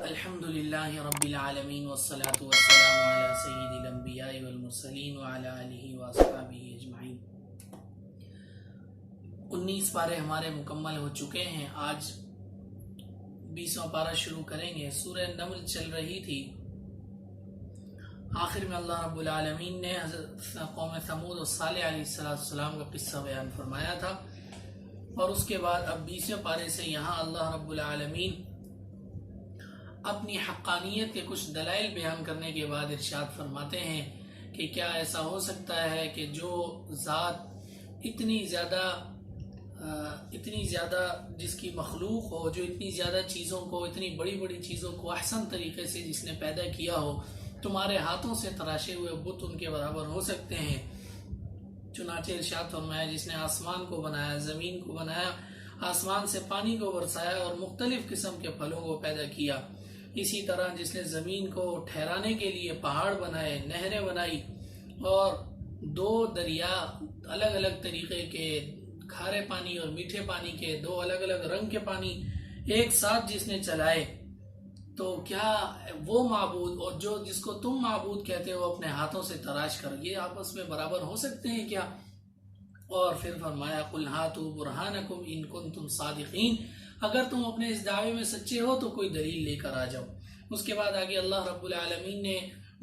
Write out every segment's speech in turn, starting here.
الحمدللہ رب العالمین والصلاة والسلام علی سید الانبیاء والمرسلین وعلی آلہ واصحابہ اجمعین۔ 19 پارے ہمارے مکمل ہو چکے ہیں۔ آج 20واں پارہ شروع کریں گے۔ سورہ نمل چل رہی تھی، آخر میں اللہ رب العالمین نے حضرت قوم ثمود اور صالح علیہ السلام کا قصہ بیان فرمایا تھا، اور اس کے بعد اب 20ویں پارے سے یہاں اللہ رب العالمین اپنی حقانیت کے کچھ دلائل بیان کرنے کے بعد ارشاد فرماتے ہیں کہ کیا ایسا ہو سکتا ہے کہ جو ذات اتنی زیادہ جس کی مخلوق ہو، جو اتنی زیادہ چیزوں کو، اتنی بڑی بڑی چیزوں کو احسن طریقے سے جس نے پیدا کیا ہو، تمہارے ہاتھوں سے تراشے ہوئے بت ان کے برابر ہو سکتے ہیں؟ چنانچہ ارشاد فرمایا جس نے آسمان کو بنایا، زمین کو بنایا، آسمان سے پانی کو برسایا اور مختلف قسم کے پھلوں کو پیدا کیا، اسی طرح جس نے زمین کو ٹھہرانے کے لیے پہاڑ بنائے، نہریں بنائی، اور 2 دریا الگ الگ طریقے کے، کھارے پانی اور میٹھے پانی کے 2 الگ الگ رنگ کے پانی ایک ساتھ جس نے چلائے، تو کیا وہ معبود اور جو جس کو تم معبود کہتے ہو اپنے ہاتھوں سے تراش کر، یہ آپس میں برابر ہو سکتے ہیں کیا؟ اور پھر فرمایا قُلْ هَاتُوا بُرْهَانَكُمْ إِن كُنتُمْ صَادِقِينَ، اگر تم اپنے اس دعوے میں سچے ہو تو کوئی دلیل لے کر آ جاؤ۔ اس کے بعد آگے اللہ رب العالمین نے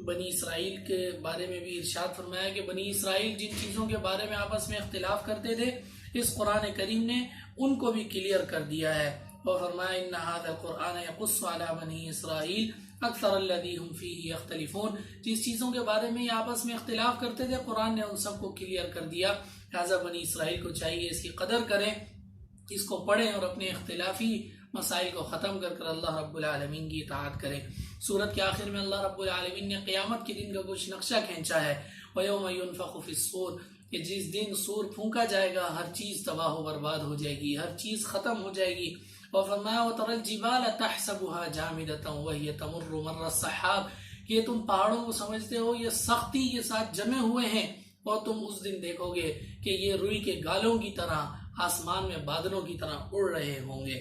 بنی اسرائیل کے بارے میں بھی ارشاد فرمایا کہ بنی اسرائیل جن چیزوں کے بارے میں آپس میں اختلاف کرتے تھے، اس قرآن کریم نے ان کو بھی کلیئر کر دیا ہے، اور فرمایا إِنَّ هَذَا الْقُرْآنَ يَقُصُّ عَلَى بَنِي إِسْرَائِيلَ أَكْثَرَ الَّذِي هُمْ فِيهِ يَخْتَلِفُونَ، جس چیزوں کے بارے میں یہ آپس میں اختلاف کرتے تھے قرآن نے ان سب کو کلیئر کر دیا۔ لہذا بنی اسرائیل کو چاہیے اس کی قدر کریں، اس کو پڑھیں اور اپنے اختلافی مسائل کو ختم کر اللہ رب العالمین کی اطاعت کریں۔ سورت کے آخر میں اللہ رب العالمین نے قیامت کے دن کا کچھ نقشہ کھینچا ہے، وَيَوْمَ يُنفَخُ فِي الصُّورِ، کہ جس دن سور پھونکا جائے گا ہر چیز تباہ و برباد ہو جائے گی، ہر چیز ختم ہو جائے گی۔ اور فرمایا وَتَرَى الْجِبَالَ تَحْسَبُهَا جَامِدَةً وَهِيَ تَمُرُّ مَرَّ السَّحَابِ، یہ تم پہاڑوں کو سمجھتے ہو یہ سختی کے ساتھ جمے ہوئے ہیں، اور تم اس دن دیکھو گے کہ یہ روئی کے گالوں کی طرح آسمان میں بادلوں کی طرح اڑ رہے ہوں گے۔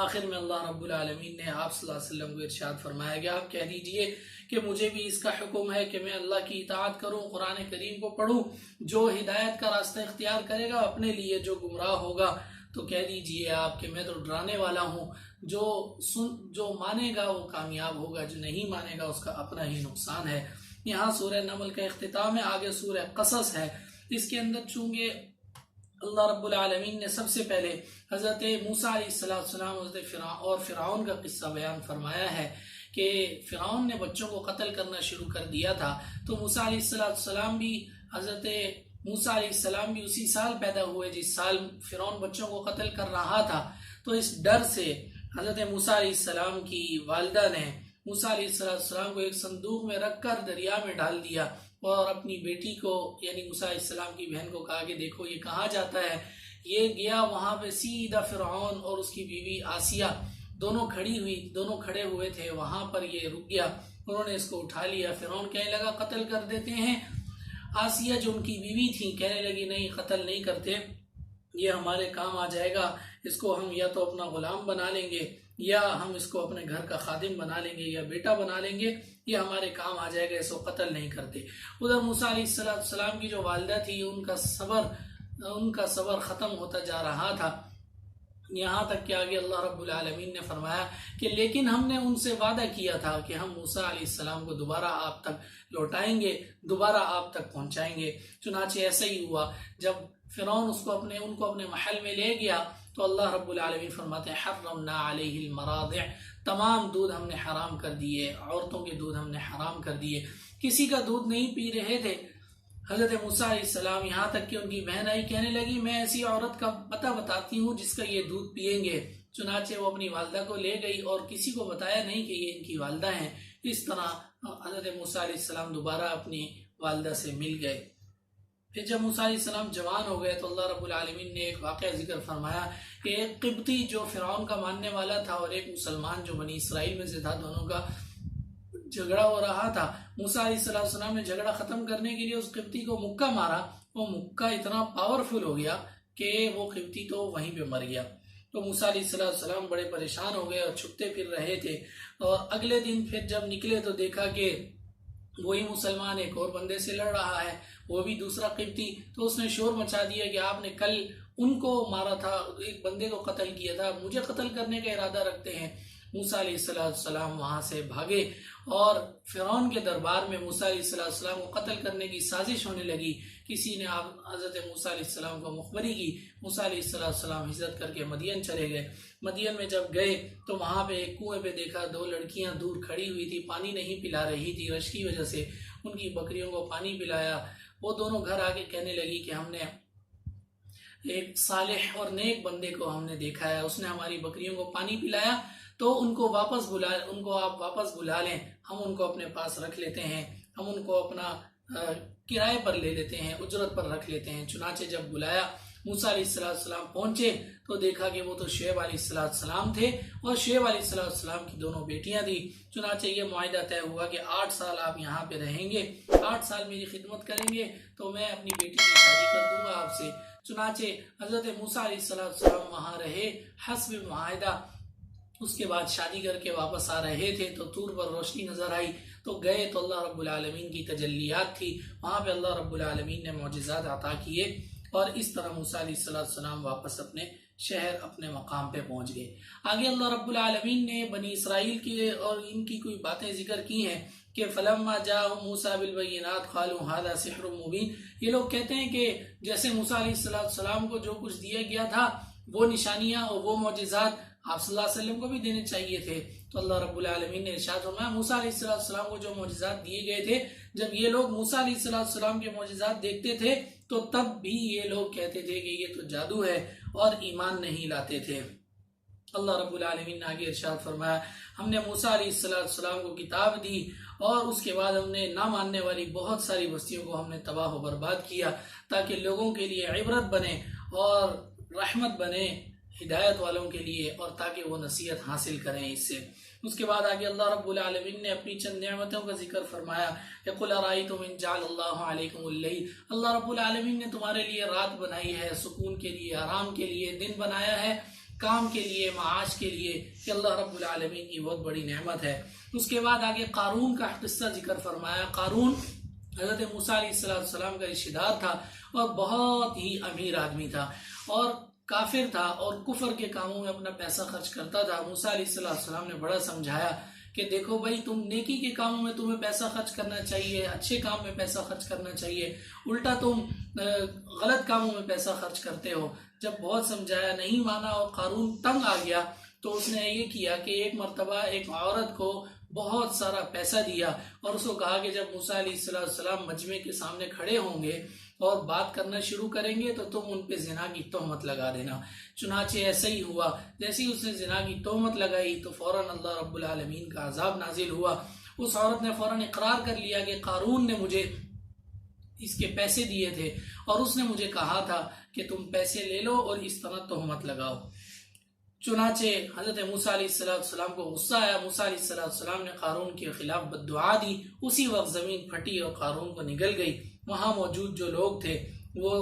آخر میں اللہ رب العالمین نے آپ صلی اللہ علیہ وسلم کو ارشاد فرمایا کہ آپ کہہ دیجئے کہ مجھے بھی اس کا حکم ہے کہ میں اللہ کی اطاعت کروں، قرآن کریم کو پڑھوں، جو ہدایت کا راستہ اختیار کرے گا اپنے لیے، جو گمراہ ہوگا تو کہہ دیجئے آپ کہ میں تو ڈرانے والا ہوں، جو مانے گا وہ کامیاب ہوگا، جو نہیں مانے گا اس کا اپنا ہی نقصان ہے۔ یہاں سورہ نمل کا اختتام ہے، آگے سورہ قصص ہے۔ اس کے اندر چونکہ اللہ رب العالمین نے سب سے پہلے حضرت موسیٰ علیہ السلام اور فرعون کا قصہ بیان فرمایا ہے کہ فرعون نے بچوں کو قتل کرنا شروع کر دیا تھا، تو موسیٰ علیہ السلام بھی حضرت موسیٰ علیہ السلام بھی اسی سال پیدا ہوئے جس سال فرعون بچوں کو قتل کر رہا تھا۔ تو اس ڈر سے حضرت موسیٰ علیہ السلام کی والدہ نے موسیٰ علیہ السلام کو ایک صندوق میں رکھ کر دریا میں ڈال دیا، اور اپنی بیٹی کو یعنی موسیٰ علیہ السلام کی بہن کو کہا کہ دیکھو یہ کہاں جاتا ہے، یہ گیا وہاں پہ سیدھا فرعون اور اس کی بیوی آسیہ دونوں کھڑے ہوئے تھے، وہاں پر یہ رک گیا، انہوں نے اس کو اٹھا لیا۔ فرعون کہنے لگا قتل کر دیتے ہیں، آسیہ جو ان کی بیوی تھی کہنے لگی نہیں قتل نہیں کرتے، یہ ہمارے کام آ جائے گا، اس کو ہم یا تو اپنا غلام بنا لیں گے، یا ہم اس کو اپنے گھر کا خادم بنا لیں گے، یا بیٹا بنا لیں گے، یہ ہمارے کام آ جائے گا، اس کو قتل نہیں کرتے۔ ادھر موسیٰ علیہ السلام کی جو والدہ تھی ان کا صبر ختم ہوتا جا رہا تھا، یہاں تک کہ آگے اللہ رب العالمین نے فرمایا کہ لیکن ہم نے ان سے وعدہ کیا تھا کہ ہم موسیٰ علیہ السلام کو دوبارہ آپ تک لوٹائیں گے، دوبارہ آپ تک پہنچائیں گے۔ چنانچہ ایسا ہی ہوا، جب فرعون ان کو اپنے محل میں لے گیا تو اللہ رب العالمین فرماتے ہیں حرمنا علیہ المراضع، تمام دودھ ہم نے حرام کر دیے، عورتوں کے دودھ ہم نے حرام کر دیے، کسی کا دودھ نہیں پی رہے تھے حضرت موسیٰ علیہ السلام، یہاں تک کہ ان کی بہن آئی کہنے لگی میں ایسی عورت کا پتہ بتاتی ہوں جس کا یہ دودھ پئیں گے۔ چنانچہ وہ اپنی والدہ کو لے گئی اور کسی کو بتایا نہیں کہ یہ ان کی والدہ ہیں۔ اس طرح حضرت موسیٰ علیہ السلام دوبارہ اپنی والدہ سے مل گئے۔ پھر جب موسیٰ علیہ السلام جوان ہو گئے تو اللہ رب العالمین نے ایک واقعہ ذکر فرمایا کہ ایک قبطی جو فرعون کا ماننے والا تھا اور ایک مسلمان جو بنی اسرائیل میں سے تھا، دونوں کا جھگڑا ہو رہا تھا۔ موسیٰ علیہ السلام نے جھگڑا ختم کرنے کے لیے اس قبطی کو مکہ مارا، وہ مکہ اتنا پاورفل ہو گیا کہ وہ قبطی تو وہیں پہ مر گیا۔ تو موسیٰ علیہ السلام بڑے پریشان ہو گئے اور چھپتے پھر رہے تھے، اور اگلے دن پھر جب نکلے تو دیکھا کہ وہی مسلمان ایک اور بندے سے لڑ رہا ہے، وہ بھی دوسرا قبطی۔ تو اس نے شور مچا دیا کہ آپ نے کل ان کو مارا تھا، ایک بندے کو قتل کیا تھا، مجھے قتل کرنے کا ارادہ رکھتے ہیں۔ موسیٰ علیہ السلام وہاں سے بھاگے اور فرعون کے دربار میں موسیٰ علیہ السلام کو قتل کرنے کی سازش ہونے لگی۔ کسی نے حضرت موسیٰ علیہ السلام کو مخبری کی۔ موسیٰ علیہ السلام ہجرت کر کے مدین چلے گئے۔ مدین میں جب گئے تو وہاں پہ ایک کنویں پہ دیکھا 2 لڑکیاں دور کھڑی ہوئی تھی، پانی نہیں پلا رہی تھی رش کی وجہ سے، ان کی بکریوں کو پانی پلایا۔ وہ دونوں گھر آ کے کہنے لگی کہ ہم نے ایک صالح اور نیک بندے کو ہم نے دیکھا ہے، اس نے ہماری بکریوں کو پانی پلایا، تو ان کو آپ واپس بلا لیں، ہم ان کو اپنے پاس رکھ لیتے ہیں، ہم ان کو اپنا کرائے پر لے لیتے ہیں، اجرت پر رکھ لیتے ہیں۔ چنانچہ جب بلایا، موسیٰ علیہ السلام پہنچے تو دیکھا کہ وہ تو شعیب علیہ السلام تھے، اور شعیب علیہ السلام کی 2 بیٹیاں تھیں۔ چنانچہ یہ معاہدہ طے ہوا کہ 8 سال آپ یہاں پہ رہیں گے، 8 سال میری خدمت کریں گے تو میں اپنی بیٹی کی شادی کر دوں گا آپ سے۔ چنانچہ حضرت موسیٰ علیہ السلام وہاں رہے حسب معاہدہ۔ اس کے بعد شادی کر کے واپس آ رہے تھے تو طور پر روشنی نظر آئی، تو گئے تو اللہ رب العالمین کی تجلیات تھی، وہاں پہ اللہ رب العالمین نے معجزات عطا کیے، اور اس طرح موسیٰ علیہ السلام واپس اپنے شہر اپنے مقام پہ پہنچ گئے۔ آگے اللہ رب العالمین نے بنی اسرائیل کی اور ان کی کوئی باتیں ذکر کی ہیں کہ فَلَمَّا جَاءَهُم مُوسَىٰ بِالْبَيِّنَاتِ قَالُوا هَٰذَا سِحْرٌ مُبِينٌ۔ یہ لوگ کہتے ہیں کہ جیسے موسیٰ علیہ السلام کو جو کچھ دیا گیا تھا، وہ نشانیاں اور وہ معجزات آپ صلی اللہ علیہ وسلم کو بھی دینے چاہیے تھے۔ تو اللہ رب العالمین نے ارشاد فرمایا موسیٰ علیہ السلام کو جو معجزات دیے گئے تھے، جب یہ لوگ موسیٰ علیہ السلام کے معجزات دیکھتے تھے تو تب بھی یہ لوگ کہتے تھے کہ یہ تو جادو ہے، اور ایمان نہیں لاتے تھے۔ اللہ رب العالمین نے آگے ارشاد فرمایا ہم نے موسیٰ علیہ السلام کو کتاب دی، اور اس کے بعد ہم نے نہ ماننے والی بہت ساری بستیوں کو ہم نے تباہ و برباد کیا، تاکہ لوگوں کے لیے عبرت بنے اور رحمت بنے ہدایت والوں کے لیے، اور تاکہ وہ نصیحت حاصل کریں اس سے۔ اس کے بعد آگے اللہ رب العالمین نے اپنی چند نعمتوں کا ذکر فرمایا کہ قُلْ أَرَأَيْتُمْ إِنْ جَعَلَ اللَّهُ عَلَيْكُمُ اللَّيْلَ۔ اللہ رب العالمین نے تمہارے لیے رات بنائی ہے، سکون کے لیے، آرام کے لیے، دن بنایا ہے کام کے لیے، معاش کے لیے، کہ اللہ رب العالمین کی بہت بڑی نعمت ہے۔ اس کے بعد آگے قارون کا قصہ ذکر فرمایا۔ قارون حضرت موسیٰ علیہ السلام کا رشتہ دار تھا، اور بہت ہی امیر آدمی تھا، اور کافر تھا، اور کفر کے کاموں میں اپنا پیسہ خرچ کرتا تھا۔ موسیٰ علیہ السلام نے بڑا سمجھایا کہ دیکھو بھائی، تم نیکی کے کاموں میں تمہیں پیسہ خرچ کرنا چاہیے، اچھے کام میں پیسہ خرچ کرنا چاہیے، الٹا تم غلط کاموں میں پیسہ خرچ کرتے ہو۔ جب بہت سمجھایا نہیں مانا، اور قارون تنگ آ گیا، تو اس نے یہ کیا کہ ایک مرتبہ ایک عورت کو بہت سارا پیسہ دیا، اور اس کو کہا کہ جب موسیٰ علیہ السلام مجمع کے سامنے کھڑے ہوں گے اور بات کرنا شروع کریں گے تو تم ان پہ زنا کی تہمت لگا دینا۔ چنانچہ ایسا ہی ہوا، جیسے ہی اس نے زنا کی تہمت لگائی تو فوراً اللہ رب العالمین کا عذاب نازل ہوا۔ اس عورت نے فوراً اقرار کر لیا کہ قارون نے مجھے اس کے پیسے دیے تھے، اور اس نے مجھے کہا تھا کہ تم پیسے لے لو اور اس طرح تہمت لگاؤ۔ چنانچہ حضرت موسیٰ علیہ السلام کو غصہ آیا، موسیٰ علیہ السلام نے قارون کے خلاف بددعا دی، اسی وقت زمین پھٹی اور قارون کو نگل گئی۔ وہاں موجود جو لوگ تھے وہ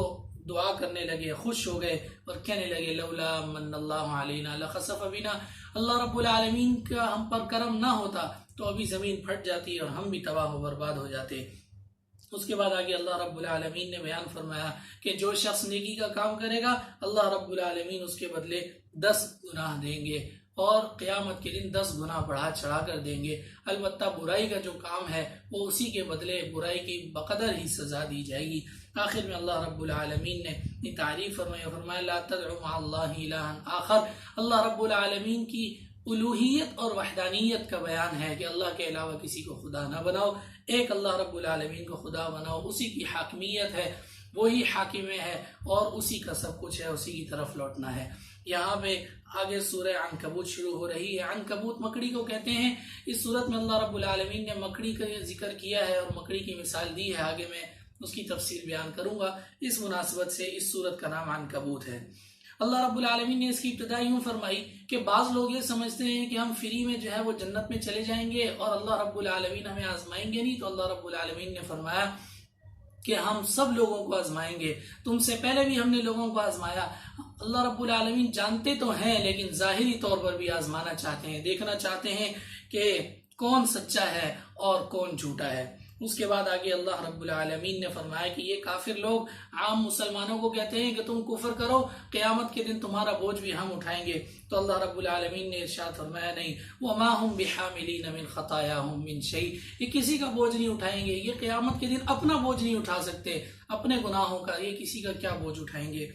دعا کرنے لگے، خوش ہو گئے، اور کہنے لگے لولا من اللہ علینا لخسف بنا، اللہ رب العالمین کا ہم پر کرم نہ ہوتا تو ابھی زمین پھٹ جاتی اور ہم بھی تباہ و برباد ہو جاتے۔ اس کے بعد آگے اللہ رب العالمین نے بیان فرمایا کہ جو شخص نیکی کا کام کرے گا، اللہ رب العالمین اس کے بدلے 10 گناہ دیں گے، اور قیامت کے دن 10 گناہ بڑھا چڑھا کر دیں گے۔ البتہ برائی کا جو کام ہے وہ اسی کے بدلے برائی کی بقدر ہی سزا دی جائے گی۔ آخر میں اللہ رب العالمین نے یہ تعریف فرمایا لا تدعوا مع اللہ الہا آخر۔ اللہ رب العالمین کی الوہیت اور وحدانیت کا بیان ہے کہ اللہ کے علاوہ کسی کو خدا نہ بناؤ، ایک اللہ رب العالمین کو خدا بناؤ، اسی کی حاکمیت ہے، وہی حاکم ہے، اور اسی کا سب کچھ ہے، اسی کی طرف لوٹنا ہے۔ یہاں پہ آگے سورہ عنکبوت شروع ہو رہی ہے۔ عنکبوت مکڑی کو کہتے ہیں۔ اس صورت میں اللہ رب العالمین نے مکڑی کا ذکر کیا ہے اور مکڑی کی مثال دی ہے، آگے میں اس کی تفصیل بیان کروں گا۔ اس مناسبت سے اس صورت کا نام عنکبوت ہے۔ اللہ رب العالمین نے اس کی ابتدا یوں فرمائی کہ بعض لوگ یہ سمجھتے ہیں کہ ہم فری میں جو ہے وہ جنت میں چلے جائیں گے اور اللہ رب العالمین ہمیں آزمائیں گے نہیں۔ تو اللہ رب العالمین نے فرمایا کہ ہم سب لوگوں کو آزمائیں گے، تم سے پہلے بھی ہم نے لوگوں کو آزمایا، اللہ رب العالمین جانتے تو ہیں لیکن ظاہری طور پر بھی آزمانا چاہتے ہیں، دیکھنا چاہتے ہیں کہ کون سچا ہے اور کون جھوٹا ہے۔ اس کے بعد آگے اللہ رب العالمین نے فرمایا کہ یہ کافر لوگ عام مسلمانوں کو کہتے ہیں کہ تم کفر کرو، قیامت کے دن تمہارا بوجھ بھی ہم اٹھائیں گے۔ تو اللہ رب العالمین نے ارشاد فرمایا نہیں، وَمَا هُمْ بِحَامِلِينَ مِنْ خَطَايَاهُمْ مِنْ شَيْءٍ، یہ کسی کا بوجھ نہیں اٹھائیں گے، یہ قیامت کے دن اپنا بوجھ نہیں اٹھا سکتے، اپنے گناہوں کا یہ کسی کا کیا بوجھ اٹھائیں گے۔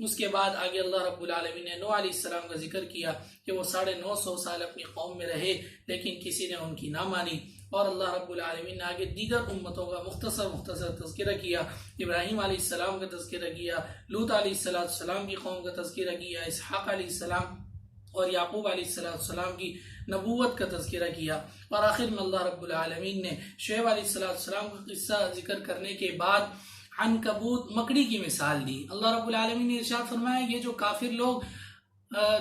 اس کے بعد آگے اللہ رب العالمین نے نوح علیہ السلام کا ذکر کیا کہ وہ 950 سال اپنی قوم میں رہے لیکن کسی نے ان کی نہ مانی، اور اللہ رب العالمین نے آگے دیگر امتوں کا مختصر تذکرہ کیا، ابراہیم علیہ السلام کا تذکرہ کیا، لوط علیہ السلام کی قوم کا تذکرہ کیا، اسحاق علیہ السلام اور یعقوب علیہ السلام کی نبوت کا تذکرہ کیا، اور آخر میں اللہ رب العالمین نے شعیب علیہ السلام کا قصہ ذکر کرنے کے بعد عنکبوت مکڑی کی مثال دی۔ اللہ رب العالمین نے ارشاد فرمایا یہ جو کافر لوگ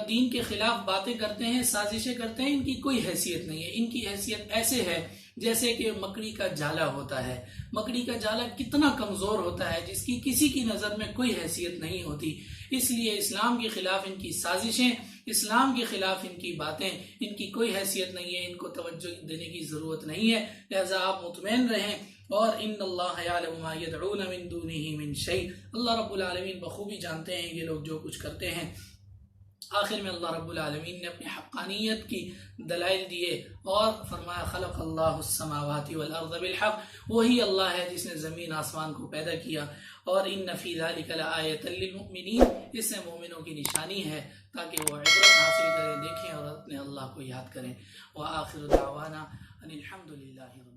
دین کے خلاف باتیں کرتے ہیں، سازشیں کرتے ہیں، ان کی کوئی حیثیت نہیں ہے، ان کی حیثیت ایسے ہے جیسے کہ مکڑی کا جالا ہوتا ہے۔ مکڑی کا جالا کتنا کمزور ہوتا ہے جس کی کسی کی نظر میں کوئی حیثیت نہیں ہوتی۔ اس لیے اسلام کے خلاف ان کی سازشیں، اسلام کے خلاف ان کی باتیں، ان کی کوئی حیثیت نہیں ہے، ان کو توجہ دینے کی ضرورت نہیں ہے، لہذا آپ مطمئن رہیں۔ اور ان اللہ یعلم ما یدعون من دونہ من شیء، اللہ رب العالمین بخوبی جانتے ہیں یہ لوگ جو کچھ کرتے ہیں۔ آخر میں اللہ رب العالمین نے اپنی حقانیت کی دلائل دیے اور فرمایا خلق اللہ السماوات والارض بالحق، وہی اللہ ہے جس نے زمین آسمان کو پیدا کیا، اور ان فی ذلک لآیۃ للمؤمنین، اس سے مومنوں کی نشانی ہے تاکہ وہ عبرت حاصل کریں، دیکھیں اور اپنے اللہ کو یاد کریں۔ وآخر دعوانا ان الحمد للہ۔